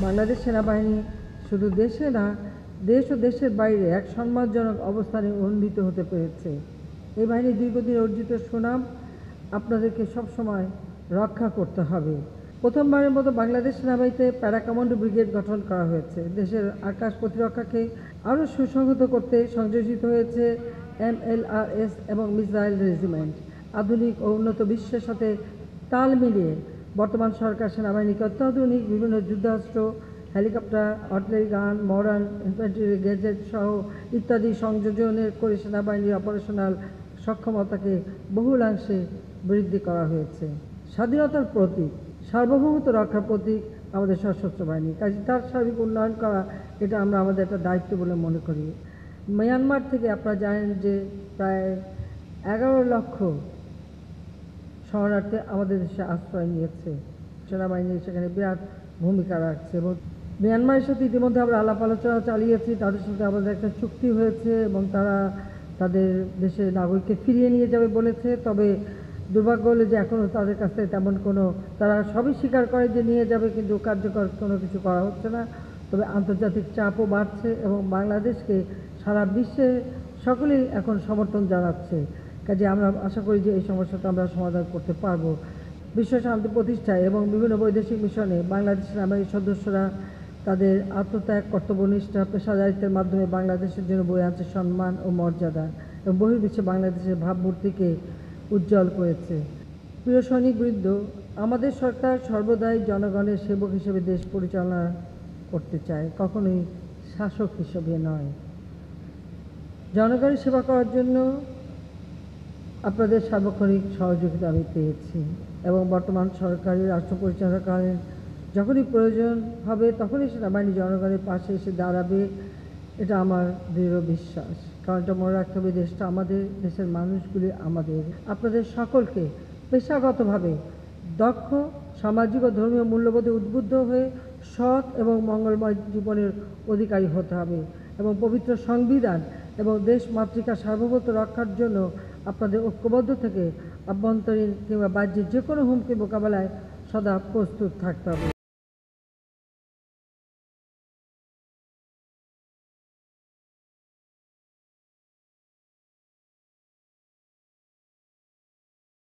বাংলাদেশ সেনাবাহিনী শুধু দেশে না, দেশ ও দেশের বাইরে এক সম্মানজনক অবস্থানে উন্নীত হতে পেরেছে। এই বাহিনীর দীর্ঘদিন অর্জিত সুনাম আপনাদেরকে সবসময় রক্ষা করতে হবে। প্রথমবারের মতো বাংলাদেশ সেনাবাহিনীতে প্যারা কমান্ডো ব্রিগেড গঠন করা হয়েছে। দেশের আকাশ প্রতিরক্ষাকে আরও সুসংহত করতে সংযোজিত হয়েছে MLRS এবং মিসাইল রেজিমেন্ট। আধুনিক ও উন্নত বিশ্বের সাথে তাল মিলিয়ে বর্তমান সরকার সেনাবাহিনীকে অত্যাধুনিক বিভিন্ন যুদ্ধাস্ত্র, helicopter, artillery gun, modern infantry gadget সহ ইত্যাদি সংযোজনের করে সেনাবাহিনীর অপারেশনাল সক্ষমতাকে বহুলাংশে বৃদ্ধি করা হয়েছে। স্বাধীনতার প্রতীক, সার্বভৌমত্ব রক্ষার প্রতীক আমাদের সশস্ত্র বাহিনী, কাজে তার সার্বিক উন্নয়ন করা এটা আমরা আমাদের একটা দায়িত্ব বলে মনে করি। মিয়ানমার থেকে আপনারা জানেন যে প্রায় 11 লক্ষ শরণার্থী আমাদের দেশে আশ্রয় নিয়েছে। সেনাবাহিনী সেখানে বিরাট ভূমিকা রাখছে এবং মিয়ানমারের সাথে ইতিমধ্যে আমরা আলাপ আলোচনা চালিয়েছি। তাদের সাথে আমাদের একটা চুক্তি হয়েছে এবং তারা তাদের দেশের নাগরিককে ফিরিয়ে নিয়ে যাবে বলেছে। তবে দুর্ভাগ্য হলো যে এখনও তাদের কাছ থেকে তেমন কোনো, তারা সবই স্বীকার করে যে নিয়ে যাবে, কিন্তু কার্যকর কোনো কিছু করা হচ্ছে না। তবে আন্তর্জাতিক চাপও বাড়ছে এবং বাংলাদেশকে সারা বিশ্বে সকলেই এখন সমর্থন জানাচ্ছে। কাজে আমরা আশা করি যে এই সমস্যাটা আমরা সমাধান করতে পারবো। বিশ্ব শান্তি প্রতিষ্ঠায় এবং বিভিন্ন বৈদেশিক মিশনে বাংলাদেশ সেনাবাহিনীর সদস্যরা তাদের আত্মত্যাগ, কর্তব্যনিষ্ঠা, পেশাদারিত্বের মাধ্যমে বাংলাদেশের জন্য বয়ে আনছে সম্মান ও মর্যাদা এবং বহির্বিশ্বে বাংলাদেশের ভাবমূর্তিকে উজ্জ্বল করেছে। প্রিয় সৈনিকবৃন্দ, আমাদের সরকার সর্বদাই জনগণের সেবক হিসেবে দেশ পরিচালনা করতে চায়, কখনোই শাসক হিসেবে নয়। জনগণের সেবা করার জন্য আপনাদের সার্বক্ষণিক সহযোগিতা আমি পেয়েছি এবং বর্তমান সরকারের রাষ্ট্র পরিচালনাকালীন যখনই প্রয়োজন হবে তখনই সেনাবাহিনী জনগণের পাশে এসে দাঁড়াবে, এটা আমার দৃঢ় বিশ্বাস। কারণ এটা মনে রাখতে হবে, দেশটা আমাদের, দেশের মানুষগুলি আমাদের। আপনাদের সকলকে পেশাগতভাবে দক্ষ, সামাজিক ও ধর্মীয় মূল্যবোধে উদ্বুদ্ধ হয়ে সৎ এবং মঙ্গলময় জীবনের অধিকারী হতে হবে এবং পবিত্র সংবিধান এবং দেশ মাতৃকা সার্বভৌমত্ব রক্ষার জন্য আপনাদের ঐক্যবদ্ধ থেকে আভ্যন্তরীণ কিংবা বাহ্যিক যে কোনো হুমকি মোকাবেলায় সদা প্রস্তুত থাকতে হবে।